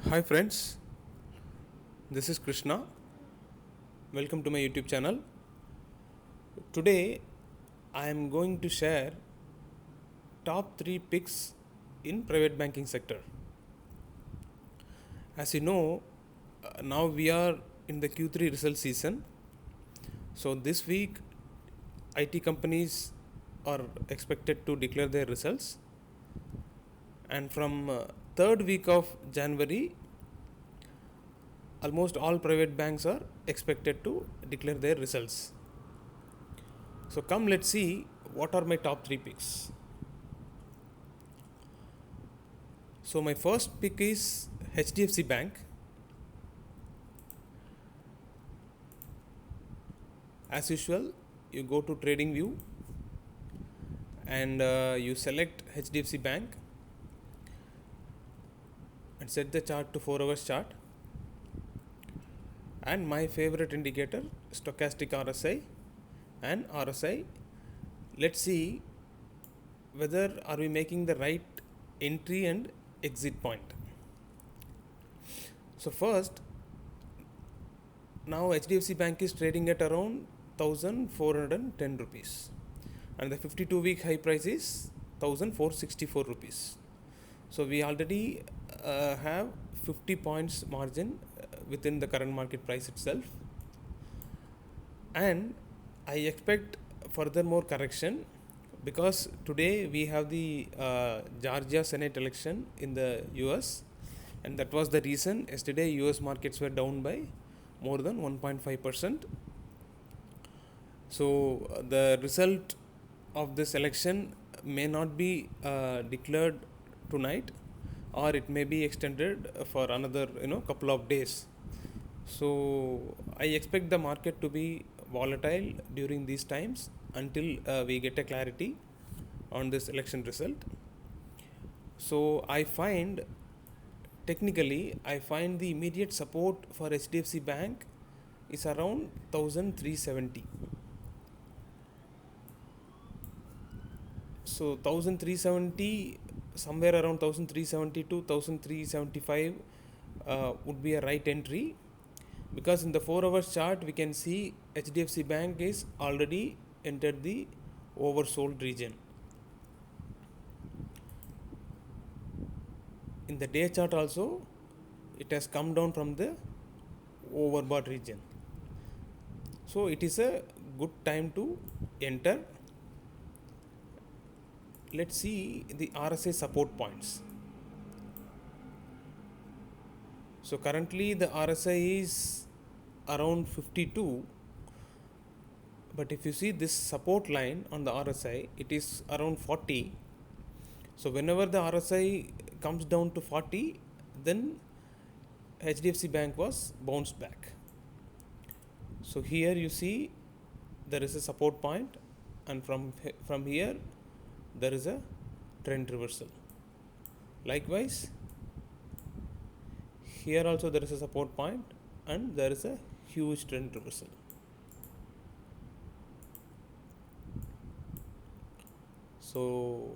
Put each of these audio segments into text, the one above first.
Hi friends, this is Krishna. Welcome to my YouTube channel. Today I am going to share top 3 picks in private banking sector. As you know, now we are in the Q3 result season. So this week IT companies are expected to declare their results, and from third week of January almost all private banks are expected to declare their results. So come, let's see what are my top 3 picks. So my first pick is HDFC Bank. As usual, you go to TradingView and you select HDFC Bank and set the chart to 4 hours chart. And my favorite indicator, stochastic RSI and RSI. Let's see whether are we making the right entry and exit point. So first, now HDFC Bank is trading at around 1410 rupees and the 52-week high price is 1464 rupees. So we already have 50 points margin within the current market price itself, and I expect furthermore correction because today we have the Georgia Senate election in the US, and that was the reason yesterday US markets were down by more than 1.5%. So the result of this election may not be declared tonight, or it may be extended for another couple of days. So I expect the market to be volatile during these times until we get a clarity on this election result. So I find technically the immediate support for HDFC Bank is around 1370. So 1370, somewhere around 1370 to 1375 would be a right entry, because in the 4 hours chart we can see HDFC Bank is already entered the oversold region. In the day chart also it has come down from the overbought region. So it is a good time to enter. Let's see the RSI support points. So currently the RSI is around 52, but if you see this support line on the RSI, it is around 40. So whenever the RSI comes down to 40, then HDFC Bank was bounced back. So here you see there is a support point, and from here there is a trend reversal. Likewise, here also there is a support point and there is a huge trend reversal. So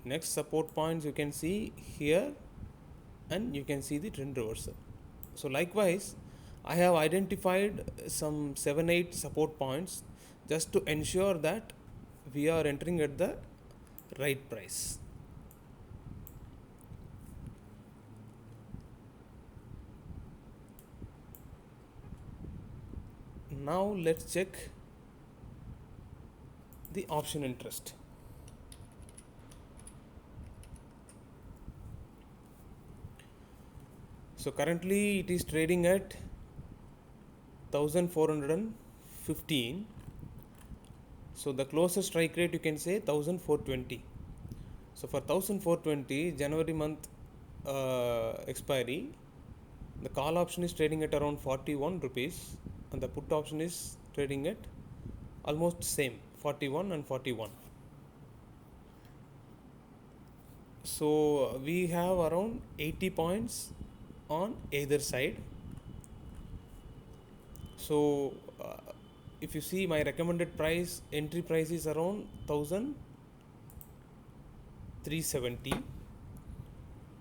next support points you can see here, and you can see the trend reversal. So likewise, I have identified some 7-8 support points just to ensure that we are entering at the right price. Now let's check the option interest. So currently it is trading at 1415. So the closest strike rate you can say 1420. So for 1420 January month expiry, the call option is trading at around 41 rupees and the put option is trading at almost same 41 and 41. So we have around 80 points on either side. So if you see my recommended price, entry price is around 1370.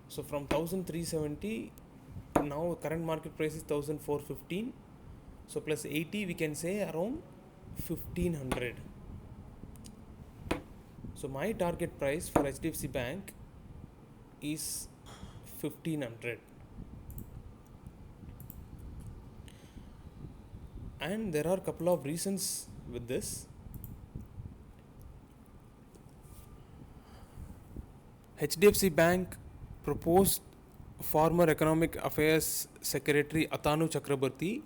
So from 1370, in now current market price is 1415. So plus 80, we can say around 1500. So my target price for HDFC Bank is 1500. And there are a couple of reasons with this. HDFC Bank proposed former Economic Affairs Secretary Atanu Chakraborty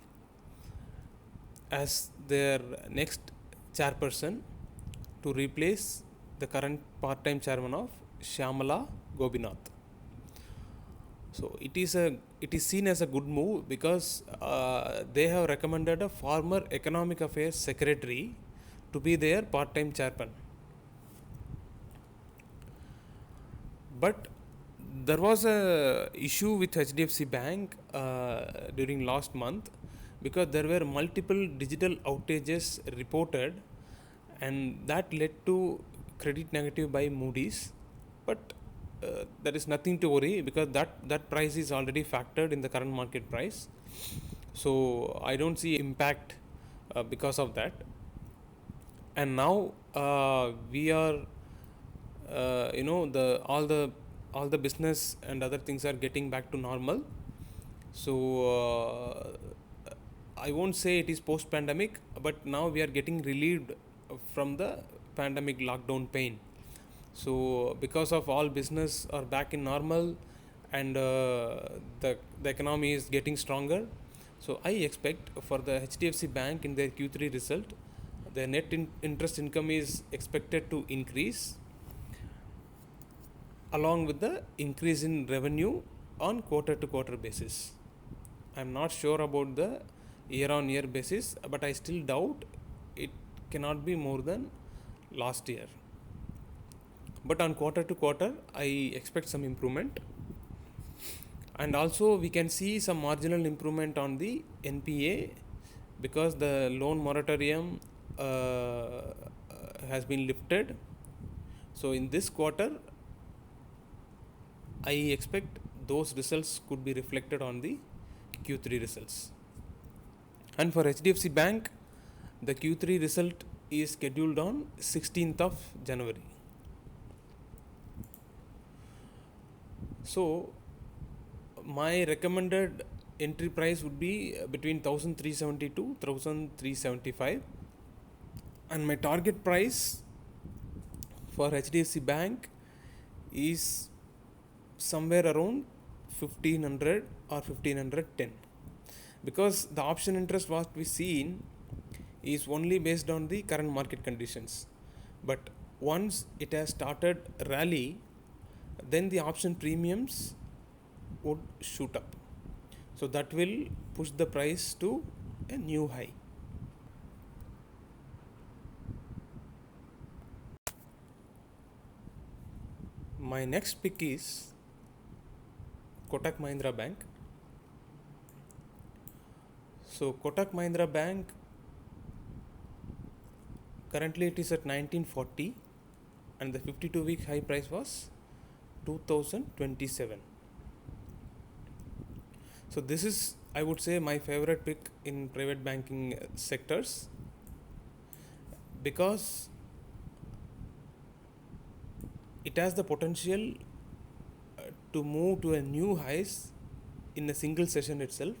as their next chairperson to replace the current part-time chairman of Shyamala Gobinath. So it is seen as a good move because they have recommended a former Economic Affairs Secretary to be their part-time chairman. But there was a issue with HDFC Bank during last month because there were multiple digital outages reported, and that led to credit negative by Moody's. But there is nothing to worry because that price is already factored in the current market price. So I don't see impact because of that. And now we are all the business and other things are getting back to normal. So I won't say it is post pandemic, but now we are getting relieved from the pandemic lockdown pain. So because of all business are back in normal, and the economy is getting stronger, so I expect for the HDFC Bank in their Q3 result, the net interest income is expected to increase along with the increase in revenue on quarter to quarter basis. I'm not sure about the year on year basis, but I still doubt it cannot be more than last year. But on quarter to quarter, I expect some improvement. And also we can see some marginal improvement on the NPA because the loan moratorium has been lifted. So in this quarter, I expect those results could be reflected on the Q3 results. And for HDFC Bank, the Q3 result is scheduled on 16th of January. So my recommended entry price would be between 1370 to 1375, and my target price for HDFC Bank is somewhere around 1500 or 1510, because the option interest what we seen is only based on the current market conditions. But once it has started rally, then the option premiums would shoot up. So that will push the price to a new high. My next pick is Kotak Mahindra Bank. So Kotak Mahindra Bank, currently it is at 1940 and the 52-week high price was 2027. So this is, I would say, my favorite pick in private banking sectors, because it has the potential to move to a new highs in a single session itself.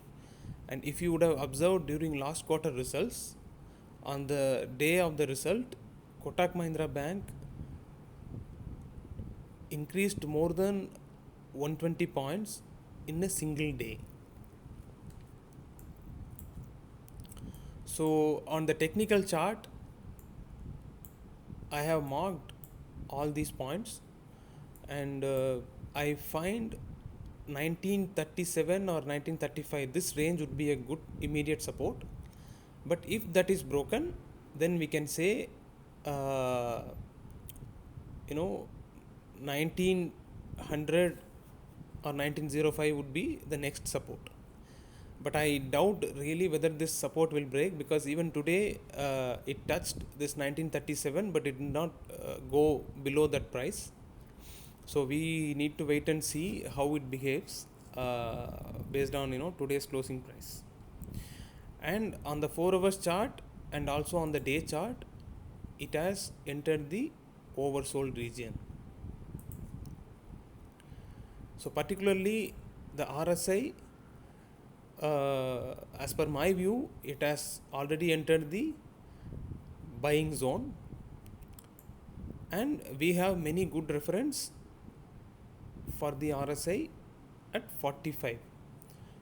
And if you would have observed during last quarter results, on the day of the result, Kotak Mahindra Bank increased more than 120 points in a single day. So on the technical chart, I have marked all these points, and I find 1937 or 1935, this range would be a good immediate support. But if that is broken, then we can say 1900 or 1905 would be the next support. But I doubt really whether this support will break, because even today it touched this 1937, but it did not go below that price. So we need to wait and see how it behaves. based on today's closing price. And on the 4 hours chart and also on the day chart, it has entered the oversold region. So particularly the RSI, as per my view, it has already entered the buying zone, and we have many good reference for the RSI at 45.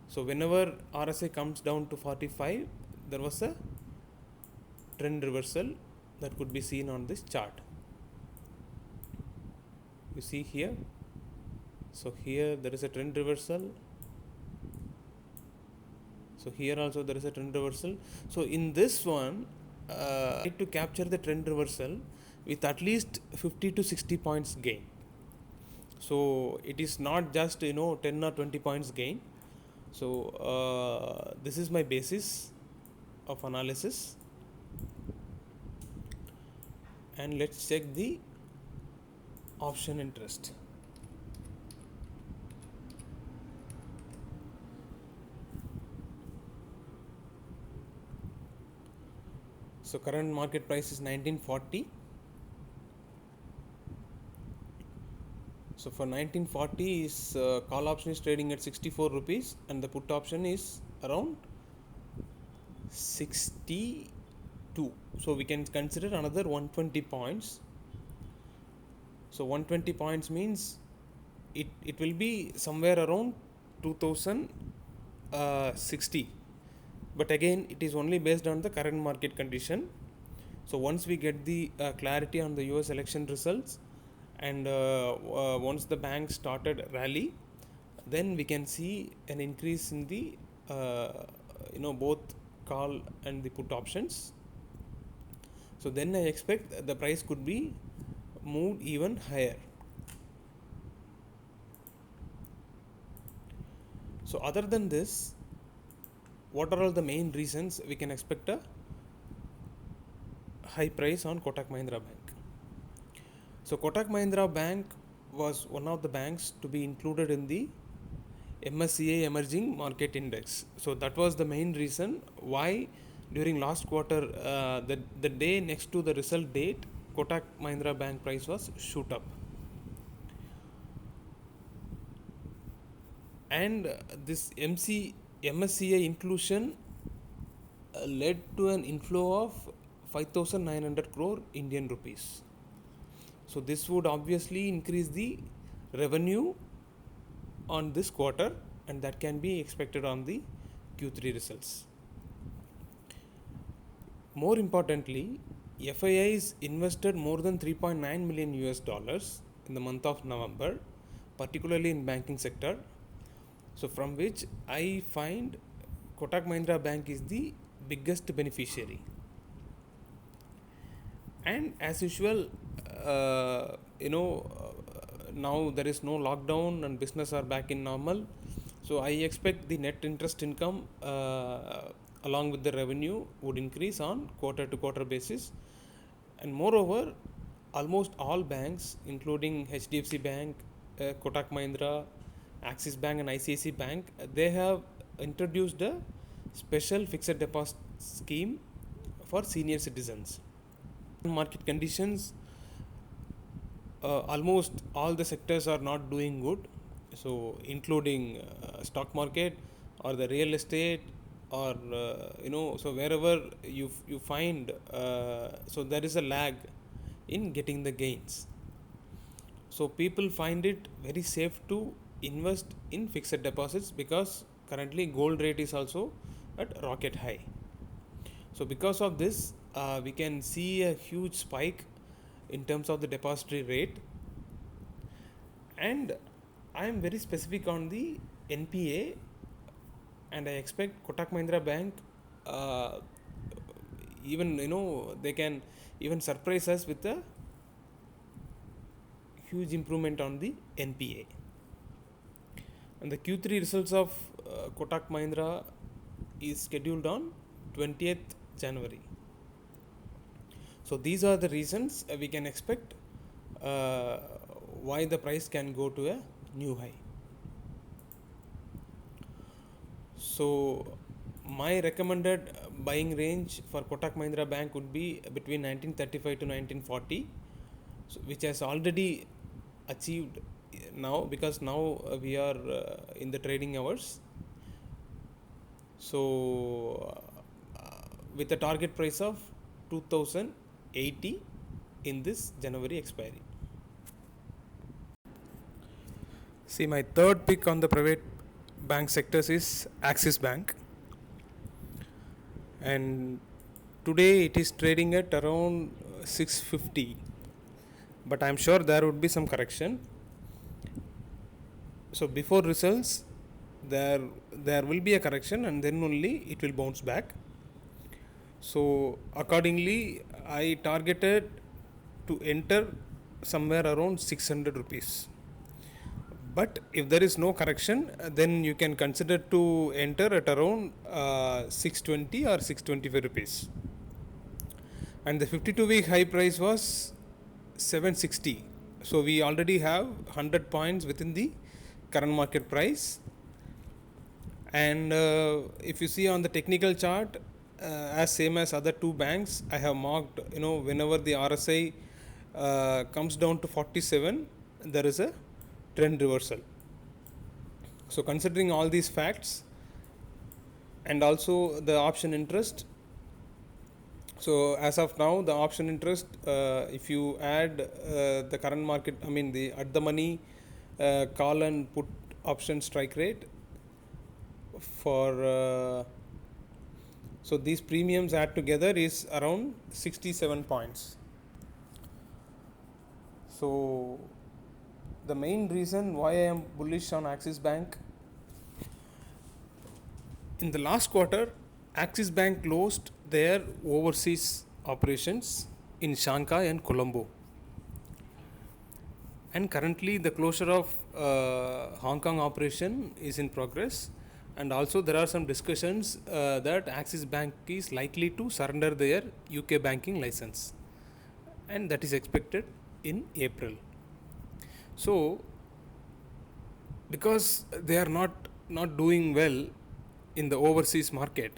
So whenever RSI comes down to 45, there was a trend reversal that could be seen on this chart. You see here. So here there is a trend reversal. So here also there is a trend reversal. So in this one, try to capture the trend reversal with at least 50 to 60 points gain. So it is not just 10 or 20 points gain. So this is my basis of analysis, and let's check the option interest. So current market price is 1940. So for 1940 is call option is trading at 64 rupees and the put option is around 62. So we can consider another 120 points. So 120 points means it will be somewhere around 2060. But again, it is only based on the current market condition. So once we get the clarity on the US election results, and once the bank started rally, then we can see an increase in the both call and the put options. So then I expect the price could be moved even higher. So other than this, what are all the main reasons we can expect a high price on Kotak Mahindra Bank? So Kotak Mahindra Bank was one of the banks to be included in the MSCI Emerging Market Index. So that was the main reason why during last quarter, the day next to the result date, Kotak Mahindra Bank price was shoot up. And this MSCI inclusion led to an inflow of 5,900 crore Indian rupees. So this would obviously increase the revenue on this quarter, and that can be expected on the Q3 results. More importantly, FIIs invested more than 3.9 million US dollars in the month of November, particularly in banking sector. So from which I find Kotak Mahindra Bank is the biggest beneficiary. And as usual, now there is no lockdown and business are back in normal. So I expect the net interest income along with the revenue would increase on quarter to quarter basis. And moreover, almost all banks, including HDFC Bank, Kotak Mahindra, Axis Bank and ICICI Bank, they have introduced a special fixed deposit scheme for senior citizens. Market conditions, almost all the sectors are not doing good. So including stock market or the real estate, or so wherever you find, so there is a lag in getting the gains. So people find it very safe to invest in fixed deposits because currently gold rate is also at rocket high. So because of this, we can see a huge spike in terms of the depository rate. And I am very specific on the NPA, and I expect Kotak Mahindra Bank even they can even surprise us with a huge improvement on the NPA. And the Q3 results of Kotak Mahindra is scheduled on 20th January. So these are the reasons we can expect why the price can go to a new high. So my recommended buying range for Kotak Mahindra Bank would be between 1935 to 1940, so which has already achieved now, because now we are in the trading hours. So with a target price of 2080 in this January expiry. See, my third pick on the private bank sectors is Axis Bank, and today it is trading at around 650, but I'm sure there would be some correction. So before results, there will be a correction, and then only it will bounce back. So accordingly, I targeted to enter somewhere around 600 rupees. But if there is no correction, then you can consider to enter at around 620 or 625 rupees. And the 52-week high price was 760. So we already have 100 points within the current market price. And if you see on the technical chart, as same as other two banks, I have marked, whenever the RSI comes down to 47, there is a trend reversal. So considering all these facts and also the option interest, so as of now the option interest, if you add the current market, the at the money call and put option strike rate for so these premiums add together is around 67 points. So the main reason why I am bullish on Axis Bank, in the last quarter, Axis Bank closed their overseas operations in Shanghai and Colombo. And currently the closure of Hong Kong operation is in progress, and also there are some discussions that Axis Bank is likely to surrender their UK banking license, and that is expected in April. So because they are not doing well in the overseas market,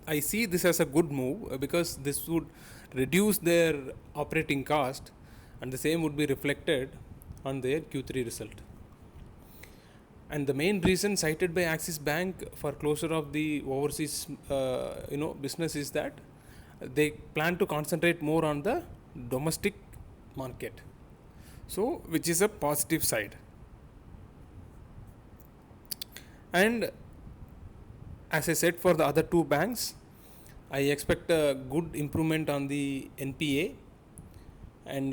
I see this as a good move, because this would reduce their operating cost, and the same would be reflected on their Q3 result. And the main reason cited by Axis Bank for closure of the overseas business is that they plan to concentrate more on the domestic market, so which is a positive side. And as I said, for the other two banks, I expect a good improvement on the NPA and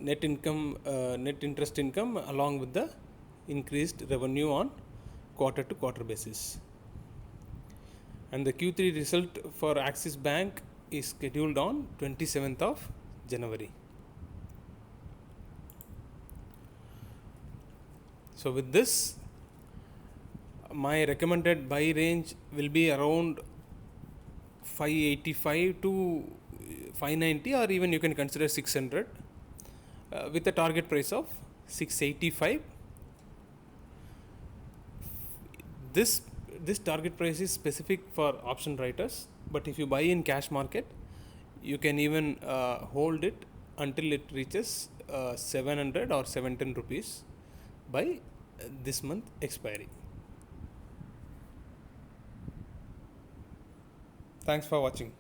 net interest income, along with the increased revenue on quarter to quarter basis. And the Q3 result for Axis Bank is scheduled on 27th of January. So with this, my recommended buy range will be around 585 to 590, or even you can consider 600, with a target price of 685. This target price is specific for option writers, but if you buy in cash market, you can even hold it until it reaches 700 or 710 rupees by this month expiry. Thanks for watching.